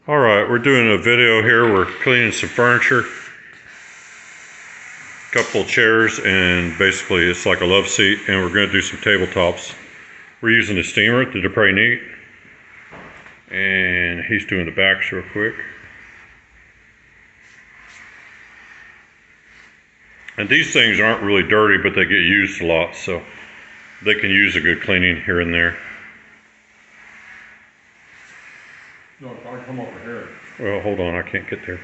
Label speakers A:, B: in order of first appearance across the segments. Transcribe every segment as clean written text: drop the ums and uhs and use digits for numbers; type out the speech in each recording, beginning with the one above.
A: Alright, we're doing a video here. We're cleaning some furniture, a couple of chairs, and basically it's like a love seat, and we're going to do some tabletops. We're using the steamer, the Dupray Neat, and he's doing the backs real quick. And these things aren't really dirty, but they get used a lot, so they can use a good cleaning here and there.
B: No, I can come over here.
A: Well, hold on, I can't get there.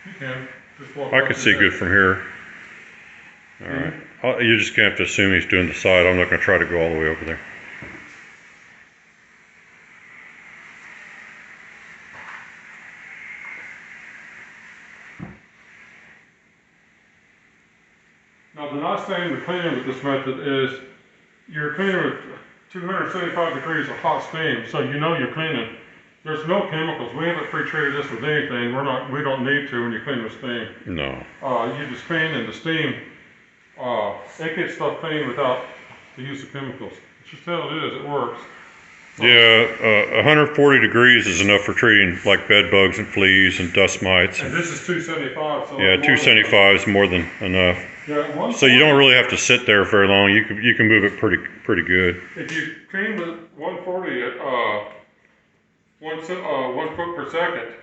B: You can. Just walk
A: I can see good from here. Alright. You're just going to have to assume he's doing the side. I'm not going to try to go all the way over there.
B: Now the nice thing with cleaning with this method is you're cleaning with 275 degrees of hot steam, so you know you're cleaning. There's no chemicals. We haven't pre-treated this with anything. We don't need to when you clean with steam.
A: No.
B: You just clean, and the steam, it gets stuff clean without the use of chemicals. It's just how it is. It works.
A: Yeah, 140 degrees is enough for treating like bed bugs and fleas and dust mites.
B: And this is 275. So
A: yeah, 275 is more than enough.
B: Yeah,
A: so you don't really have to sit there very long. You can move it pretty good.
B: If you clean with 140 at 1 foot per second,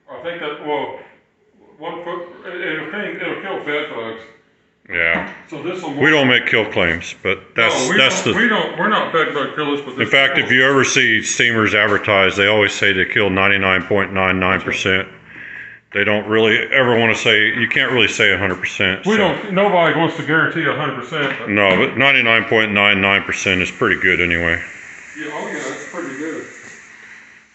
B: I think that 1 foot it'll kill bed bugs.
A: Yeah.
B: So this will.
A: We don't make kill claims, but we're
B: not bed bug killers. But
A: in fact, if you ever see steamers advertised, they always say they kill 99.99%. They don't really ever want to say, you can't really say 100%.
B: Nobody wants to guarantee 100%.
A: No, but 99.99% is pretty good anyway.
B: Yeah, oh yeah, that's pretty good.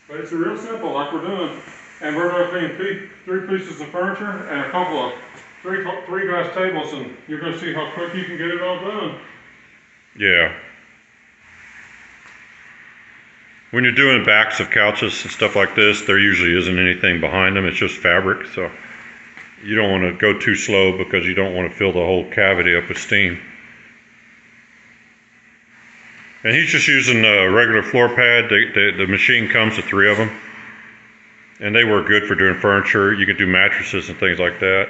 B: But it's real simple, like we're doing. And we're going to clean 3 pieces of furniture and a couple of three glass tables, and you're going to see how quick you can get it all done.
A: Yeah. When you're doing backs of couches and stuff like this, there usually isn't anything behind them. It's just fabric, so you don't want to go too slow because you don't want to fill the whole cavity up with steam. And he's just using a regular floor pad. The machine comes with 3 of them, and they work good for doing furniture. You can do mattresses and things like that,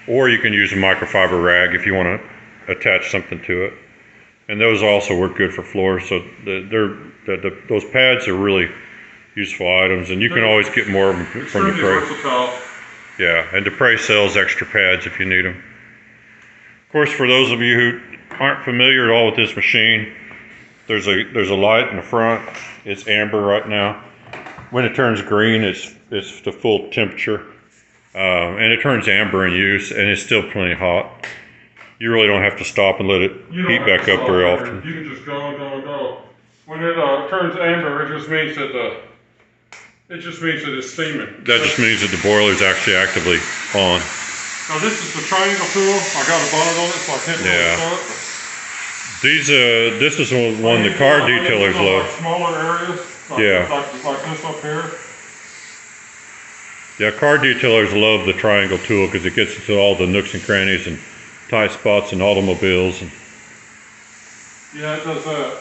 A: or you can use a microfiber rag if you want to attach something to it. And those also work good for floors. So those pads are really useful items, and you can always get more of them from Dupray. Yeah, and Dupray sells extra pads if you need them. Of course, for those of you who aren't familiar at all with this machine, there's a light in the front. It's amber right now. When it turns green, it's the full temperature, and it turns amber in use, and it's still plenty hot. You really don't have to stop and let it heat back up very often.
B: You can just go. When it turns amber, it just means that it's steaming.
A: That just means that the boiler is actually actively on.
B: Now this is the triangle tool. I got a bonnet on it, so I can't really start.
A: This is one the car detailers love.
B: Smaller areas, like this up here.
A: Yeah, car detailers love the triangle tool because it gets into all the nooks and crannies and tight spots in automobiles.
B: Yeah, it does that.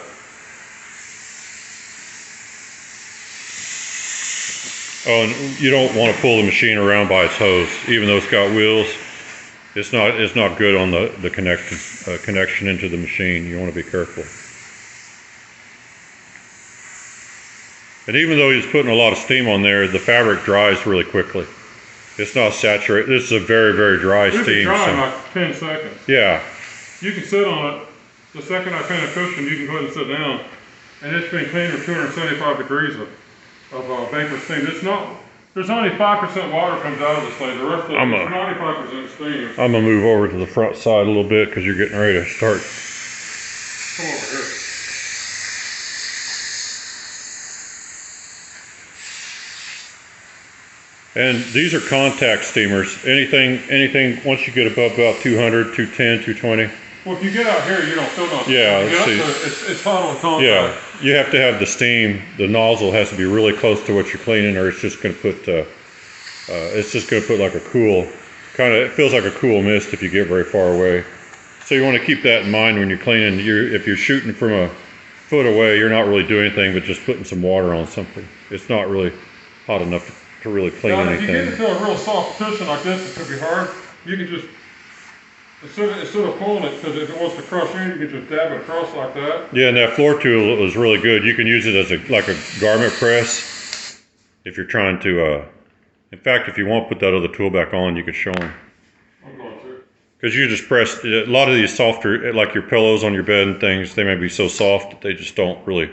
A: Oh, and you don't want to pull the machine around by its hose, even though it's got wheels. It's not good on the connection into the machine. You want to be careful. And even though he's putting a lot of steam on there, the fabric dries really quickly. It's not saturated. This is a very, very dry steam.
B: It's dry in like 10 seconds.
A: Yeah.
B: You can sit on it. The second I clean a cushion, you can go ahead and sit down. And it's been cleaned with 275 degrees of vapor steam. There's only 5% water comes out of this thing. The rest of it is 95% steam.
A: I'm going to move over to the front side a little bit because you're getting ready to start.
B: Come over here.
A: And these are contact steamers. Anything once you get above about 200, 210, 220.
B: Well, if you get out here, you don't feel nothing.
A: Yeah, let's see.
B: It's hot on contact.
A: Yeah, you have to have the steam. The nozzle has to be really close to what you're cleaning, or it's just going to put like a cool it feels like a cool mist if you get very far away. So you want to keep that in mind when you're cleaning. If you're shooting from a foot away, you're not really doing anything but just putting some water on something. It's not really hot enough to to really clean
B: Now, if you get
A: anything.
B: into a real soft position like this, it could be hard. You can just, instead of pulling it because it wants to crush in, you can just dab it across like that.
A: Yeah, and that floor tool is really good. You can use it as like a garment press if you're trying to. In fact, if you want to put that other tool back on, you could show them.
B: I'm going to.
A: Because you just press, a lot of these softer, like your pillows on your bed and things, they may be so soft that they just don't really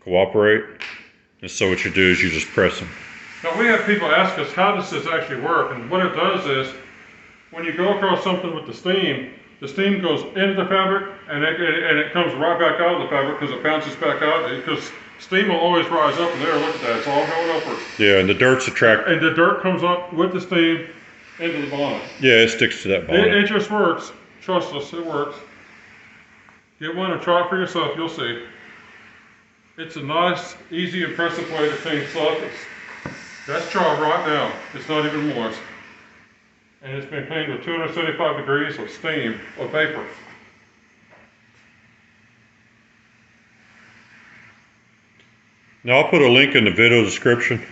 A: cooperate. And so what you do is you just press them.
B: Now we have people ask us, how does this actually work? And what it does is, when you go across something with the steam goes into the fabric and it comes right back out of the fabric because it bounces back out. Because steam will always rise up in there. Look at that, it's all going upward.
A: Yeah, and the dirt's attracted.
B: And the dirt comes up with the steam into the bonnet.
A: Yeah, it sticks to that bonnet.
B: It just works. Trust us, it works. Get one and try it for yourself, you'll see. It's a nice, easy, impressive way to clean stuff. That's dry right now. It's not even moist. And it's been cleaned with 275 degrees of steam or vapor.
A: Now I'll put a link in the video description.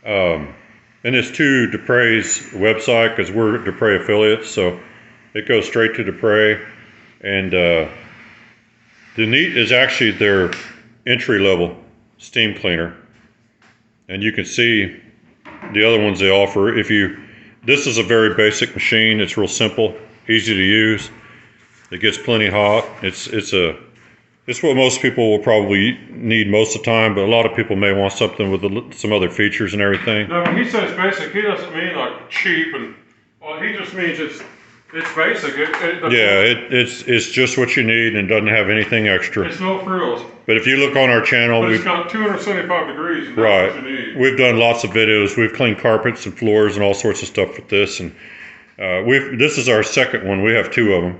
A: And it's to Dupray's website because we're Dupray affiliates, so it goes straight to Dupray. And the Neat is actually their entry-level steam cleaner. And you can see the other ones they offer. This is a very basic machine. It's real simple, easy to use. It gets plenty hot. It's what most people will probably need most of the time, but a lot of people may want something with some other features and everything.
B: Now, when he says basic, he doesn't mean like cheap, and well, he just means it's basic.
A: It's just what you need and doesn't have anything extra.
B: It's no frills.
A: But if you look on our channel,
B: but it's got 275 degrees. And
A: right.
B: That's what you need.
A: We've done lots of videos. We've cleaned carpets and floors and all sorts of stuff with this, and this is our second one. We have two of them,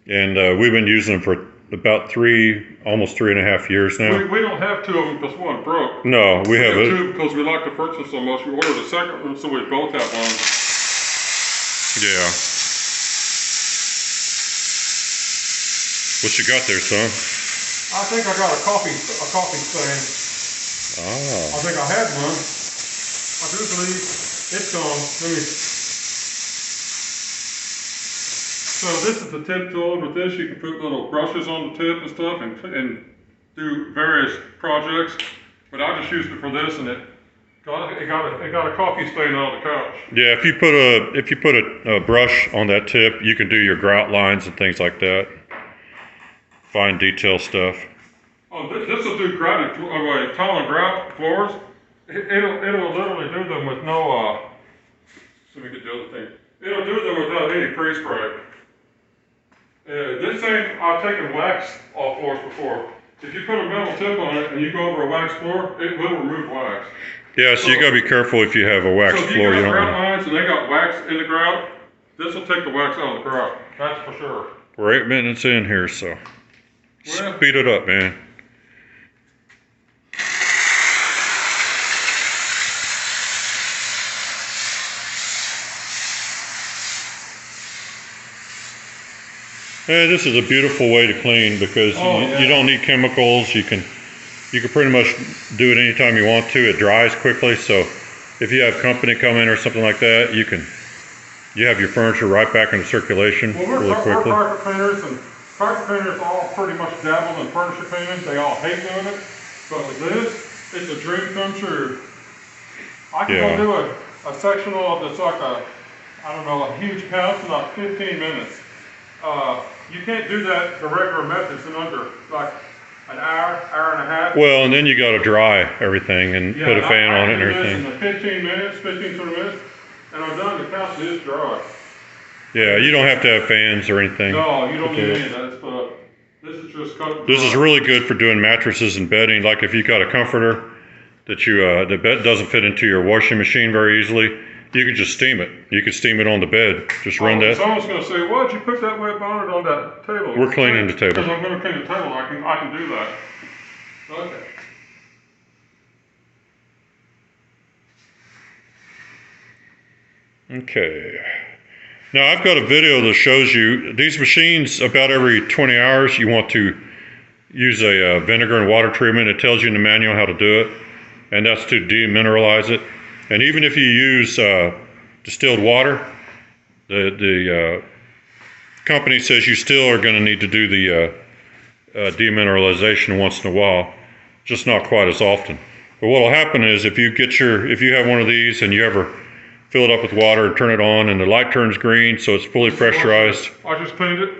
A: and we've been using them for about almost 3.5 years now.
B: We don't have two of them because one broke.
A: No, we have
B: two because we like the first one so much. We ordered a second one so we both have one.
A: Yeah. What you got there, son?
B: I think I got a coffee stain.
A: Ah.
B: I think I had one. I do believe it's gone. So this is the tip tool, and with this you can put little brushes on the tip and stuff and do various projects. But I just used it for this, and it got a coffee stain on the couch.
A: Yeah, if you put a brush on that tip, you can do your grout lines and things like that. Fine detail stuff.
B: Oh, this will do tile and grout floors. It'll literally do them with no. Let me get the other thing. It'll do them without any pre-spray. This thing, I've taken wax off floors before. If you put a metal tip on it and you go over a wax floor, it will remove wax.
A: Yeah, so you gotta be careful if you have a wax floor.
B: So if you got grout lines and they got wax in the grout, this will take the wax out of the grout. That's for sure.
A: We're 8 minutes in here, so speed it up, man. Yeah, this is a beautiful way to clean because you don't need chemicals. You can pretty much do it anytime you want to. It dries quickly, so if you have company come in or something like that, you have your furniture right back into circulation really quickly.
B: We're carpet cleaners, and carpet cleaners all pretty much dabble in furniture cleaning. They all hate doing it, but with this, it's a dream come true. I can go do a sectional that's like a huge house in like 15 minutes. You can't do that the regular methods in under like an hour and a half.
A: Well, and then you got to dry everything and put a fan on it and everything.
B: In 15 minutes, 20 minutes, and I'm done. The couch is dry.
A: Yeah, you don't have to have fans or anything.
B: No, you don't need any of that. This is just cut.
A: This is really good for doing mattresses and bedding. Like if you got a comforter that the bed doesn't fit into your washing machine very easily, you can just steam it. You can steam it on the bed. Just run that.
B: Someone's going to say, "Why'd you put that wet bonnet on that table?"
A: We're cleaning the table.
B: Because I'm going to clean the table. I can do that. Okay.
A: Okay. Now I've got a video that shows you these machines. About every 20 hours, you want to use a vinegar and water treatment. It tells you in the manual how to do it, and that's to demineralize it. And even if you use distilled water, the company says you still are going to need to do the demineralization once in a while, just not quite as often. But what will happen is if you have one of these and you ever fill it up with water and turn it on and the light turns green, so it's fully pressurized.
B: I just cleaned it.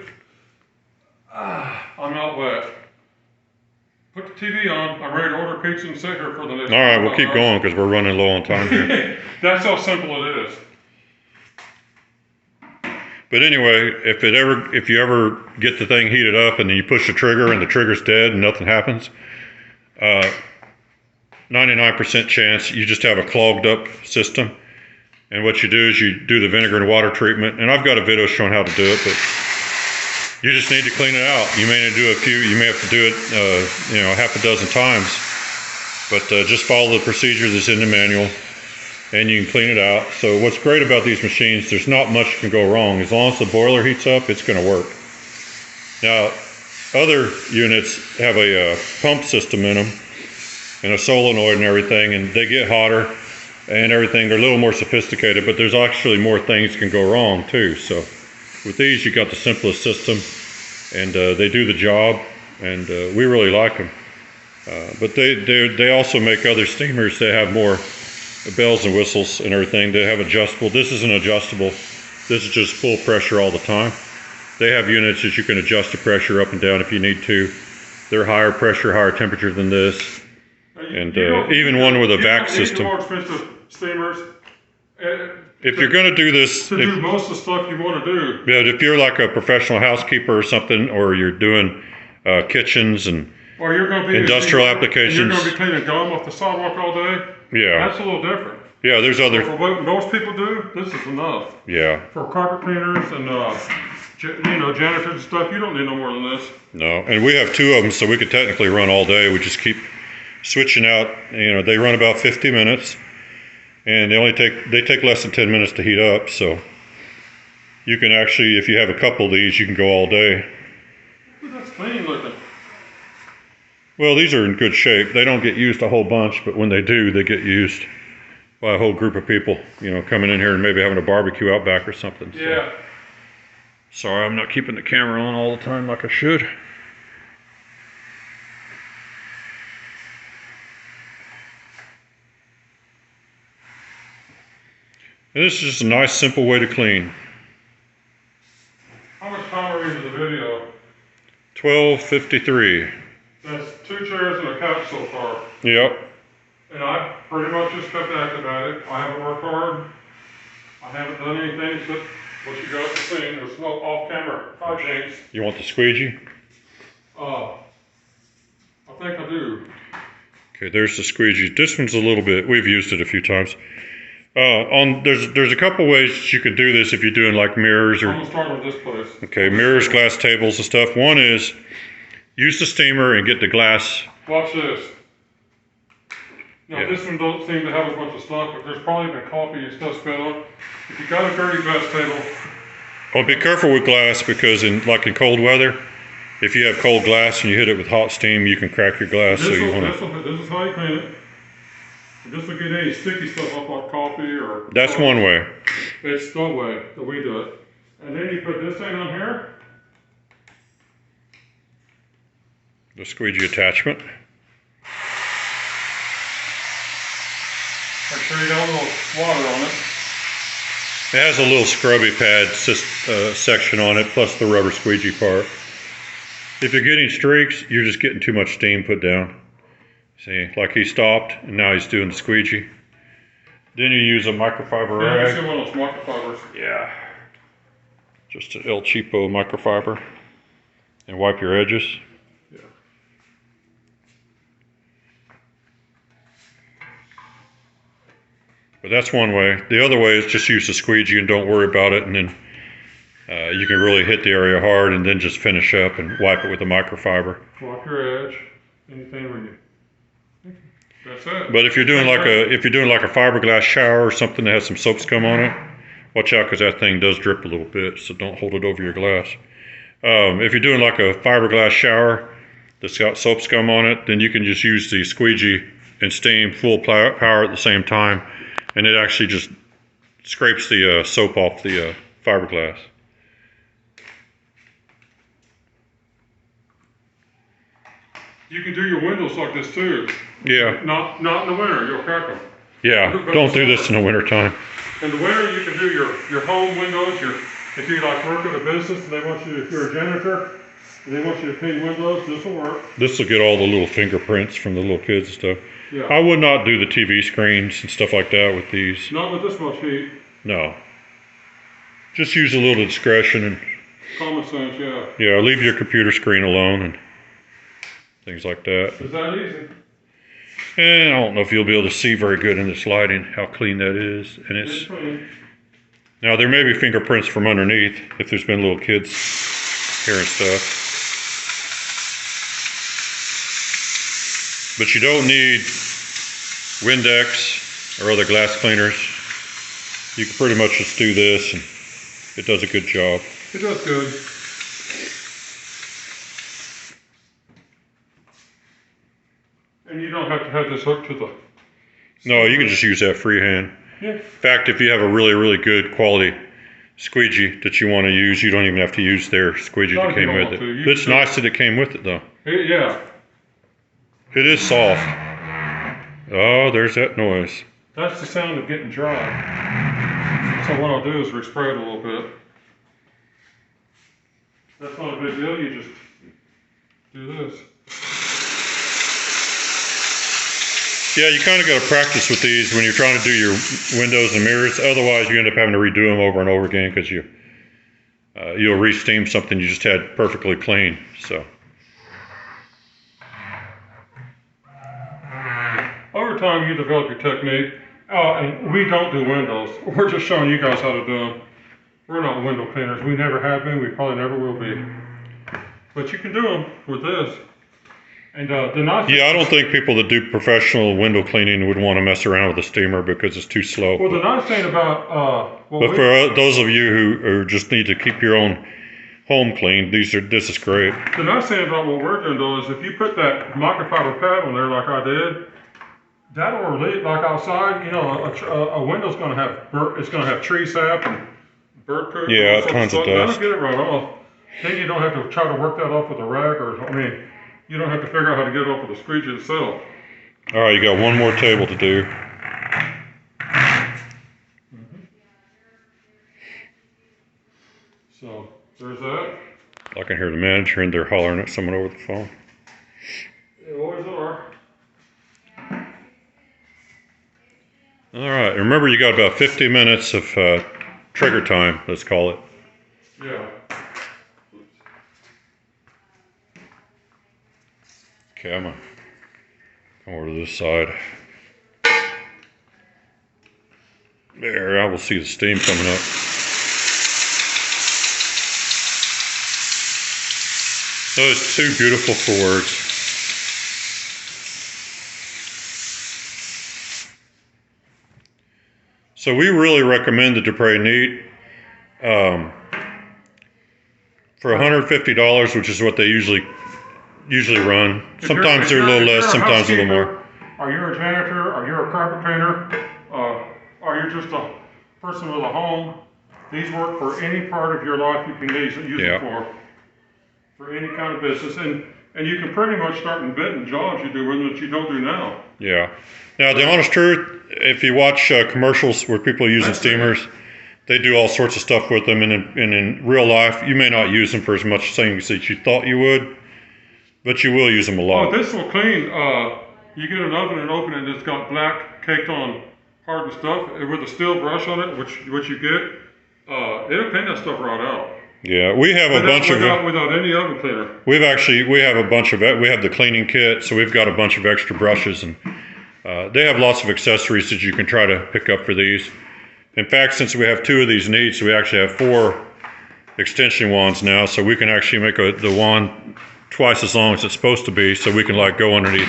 B: I'm not wet. Put the TV on. I'm ready to order pizza and sit here for the next.
A: All right, we'll keep going because we're running low on time here.
B: That's how simple it is.
A: But anyway, if you ever get the thing heated up and then you push the trigger and the trigger's dead and nothing happens, 99% chance you just have a clogged up system. And what you do is you do the vinegar and water treatment. And I've got a video showing how to do it, but you just need to clean it out. You may have to do it, half a dozen times. But just follow the procedure that's in the manual, and you can clean it out. So what's great about these machines, there's not much can go wrong. As long as the boiler heats up, it's going to work. Now, other units have a pump system in them, and a solenoid and everything, and they get hotter and everything. They're a little more sophisticated, but there's actually more things can go wrong too. So with these, you got the simplest system, and they do the job, and we really like them. But they also make other steamers that have more bells and whistles and everything. They have adjustable. This isn't adjustable. This is just full pressure all the time. They have units that you can adjust the pressure up and down if you need to. They're higher pressure, higher temperature than this. And even one with a vac system.
B: More expensive steamers.
A: If you're going to do this,
B: to do most of the stuff you want to do.
A: Yeah, if you're like a professional housekeeper or something, or you're doing kitchens and
B: or you're going to be
A: industrial applications,
B: you're going to be cleaning gum off the sidewalk all day.
A: Yeah,
B: that's a little different.
A: Yeah, there's other.
B: For what most people do, this is enough.
A: Yeah.
B: For carpet cleaners and janitors and stuff, you don't need no more than this.
A: No, and we have two of them, so we could technically run all day. We just keep switching out. They run about 50 minutes, and they take less than 10 minutes to heat up. So you can actually, if you have a couple of these, you can go all day.
B: That's clean looking.
A: Well, these are in good shape. They don't get used a whole bunch, but when they do, they get used by a whole group of people, coming in here and maybe having a barbecue out back or something.
B: Yeah.
A: So. Sorry, I'm not keeping the camera on all the time like I should. And this is just a nice, simple way to clean.
B: How much time are we into the video?
A: 12:53.
B: That's 2 chairs and a couch so far.
A: Yep.
B: And I pretty much just kept active at it. I haven't worked hard. I haven't done anything except what you guys have seen. There's no off-camera hijinks.
A: You want the squeegee?
B: I think I do.
A: Okay, there's the squeegee. This one's a little bit, we've used it a few times. There's a couple ways you could do this if you're doing like mirrors or.
B: I'm gonna start with this place.
A: Okay, mirrors, glass tables and stuff. One is use the steamer and get the glass.
B: Watch this. Now
A: Yeah.
B: this one don't seem to have as much of stuff, but there's probably been coffee and stuff spilled on. If you got a dirty glass table.
A: Well, be careful with glass because in cold weather, if you have cold glass and you hit it with hot steam, you can crack your glass.
B: This
A: so you want
B: this is how you clean it. This will get any sticky stuff up like coffee or.
A: That's one way.
B: It's the way that we do it. And then you put this thing on here.
A: The squeegee attachment.
B: Make sure you got a little water on it.
A: It has a little scrubby pad section on it, plus the rubber squeegee part. If you're getting streaks, you're just getting too much steam put down. See, like he stopped, and now he's doing the squeegee. Then you use a microfiber
B: Yeah,
A: rag.
B: see one of those microfibers.
A: Yeah. Just an El Cheapo microfiber. And wipe your edges.
B: Yeah.
A: But that's one way. The other way is just use the squeegee and don't worry about it, and then you can really hit the area hard and then just finish up and wipe it with a microfiber.
B: Wipe your edge. Anything when you. That's it.
A: But if you're doing like a fiberglass shower or something that has some soap scum on it, watch out because that thing does drip a little bit, so don't hold it over your glass. If you're doing like a fiberglass shower that's got soap scum on it, then you can just use the squeegee and steam full power at the same time. and it actually just scrapes the soap off the fiberglass.
B: You can do your windows like this too.
A: Yeah.
B: Not in the winter, you'll crack them.
A: Yeah, don't do this in the wintertime.
B: In the winter, you can do your home windows. If you like work at a business and they want you, if you're a janitor, and they want you to clean windows, this will work.
A: This will get all the little fingerprints from the little kids and stuff.
B: Yeah.
A: I would not do the TV screens and stuff like that with these.
B: Not with this much heat.
A: No. Just use a little discretion and
B: Common sense, yeah.
A: yeah, leave your computer screen alone and things like that.
B: Is that easy?
A: And I don't know if you'll be able to see very good in this lighting how clean that is. And
B: It's clean.
A: now there may be fingerprints from underneath if there's been little kids here and stuff. But you don't need Windex or other glass cleaners. You can pretty much just do this and it does a good job.
B: It does good. And you don't have to have this hooked to the...
A: No, you can just use that freehand.
B: Yeah.
A: In fact, if you have a really, really good quality squeegee that you want to use, you don't even have to use their squeegee that came with it. It's nice that it came with it though.
B: Yeah.
A: It is soft. Oh, there's that noise.
B: That's the sound of getting dry. So what I'll do is respray it a little bit. That's not a big deal, you just do this.
A: Yeah, you kind of got to practice with these when you're trying to do your windows and mirrors. Otherwise, you end up having to redo them over and over again because you'll re-steam something you just had perfectly clean. So
B: over time, you develop your technique. And we don't do windows. We're just showing you guys how to do them. We're not window cleaners. We never have been. We probably never will be. But you can do them with this. And the nice
A: yeah, I don't think people that do professional window cleaning would want to mess around with a steamer because it's too slow.
B: Well, the nice thing about
A: but for those of you who just need to keep your own home clean, this is great.
B: The nice thing about what we're doing though is if you put that microfiber pad on there like I did, that'll relieve, like outside, you know, a window's going to have it's going to have tree sap and bird poop.
A: Yeah, tons of dust.
B: That'll get it right off. Then you don't have to try to work that off with a rag you don't have to figure out how to get it off with a squeegee itself.
A: All right, you got one more table to do.
B: So there's that.
A: I can hear the manager and they're hollering at someone over the phone.
B: They always are.
A: All right, remember you got about 50 minutes of trigger time, let's call it.
B: Yeah.
A: Okay, I'm gonna come over to this side. There, I will see the steam coming up. Those two beautiful for words. So we really recommend the Dupray Neat for $150, which is what they usually run. Sometimes they're a little less, sometimes a little more.
B: Are you a janitor? Are you a carpet cleaner? Are you just a person with a home? These work for any part of your life you can use it for any kind of business. And you can pretty much start inventing jobs you do with them that you don't do now.
A: Yeah. Now, the honest truth, if you watch commercials where people are using steamers, they do all sorts of stuff with them. And in real life, you may not use them for as much things that you thought you would, but you will use them a lot.
B: Oh, this will clean. You get an oven and open it, and it's got black caked on hardened stuff with a steel brush on it, which you get. It'll clean that stuff right out.
A: Yeah, we have a bunch of
B: without any oven cleaner.
A: We have a bunch of it. We have the cleaning kit, so we've got a bunch of extra brushes, and they have lots of accessories that you can try to pick up for these. In fact, since we have 2 of these needs, we actually have 4 extension wands now, so we can actually make the wand twice as long as it's supposed to be, so we can like go underneath,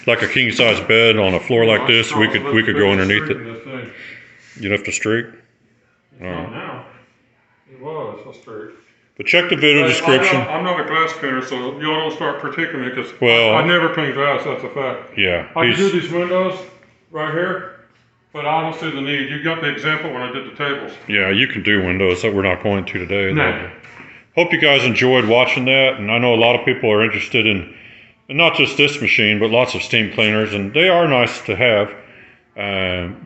A: like a king size bed on a floor like this. We could go underneath it. You lift a streak.
B: Not now. It was a streak.
A: But check the video description.
B: I'm not a glass cleaner, so y'all don't start critiquing me because
A: I
B: never clean glass. That's a fact.
A: Yeah.
B: I can do these windows right here. If but I don't see the need. You got the example when I did the tables.
A: Yeah, you can do windows that we're not going to today.
B: No.
A: Hope you guys enjoyed watching that, and I know a lot of people are interested in not just this machine, but lots of steam cleaners, and they are nice to have.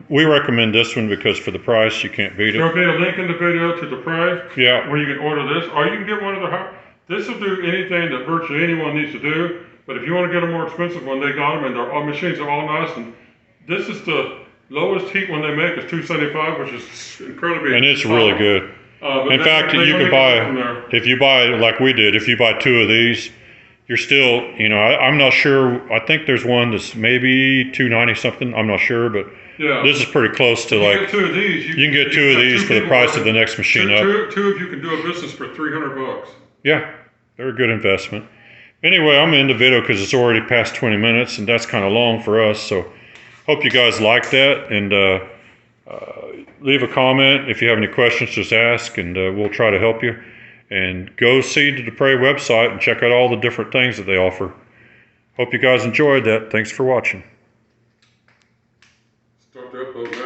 A: We recommend this one because for the price, you can't beat it.
B: There'll be a link in the video to Dupray,
A: Yeah.
B: where you can order this, or you can get one of the. This will do anything that virtually anyone needs to do. But if you want to get a more expensive one, they got them, and their machines are all nice. And this is the lowest heat one they make is 275, which is incredibly.
A: And it's really good. In fact, you can buy, if you buy like we did, if you buy 2 of these, you're still, you know, I'm not sure. I think there's one that's maybe 290 something. I'm not sure, but
B: yeah,
A: this is pretty close to like.
B: Get 2 of these.
A: You can get 2 of these for the price of the next machine up.
B: Two of you can do a business for $300.
A: Yeah, they're a good investment. Anyway, I'm in the video because it's already past 20 minutes, and that's kind of long for us. So, hope you guys like that, and leave a comment if you have any questions. Just ask, and we'll try to help you. And go see the Dupray website and check out all the different things that they offer. Hope you guys enjoyed that. Thanks for watching.
B: Start the upload now.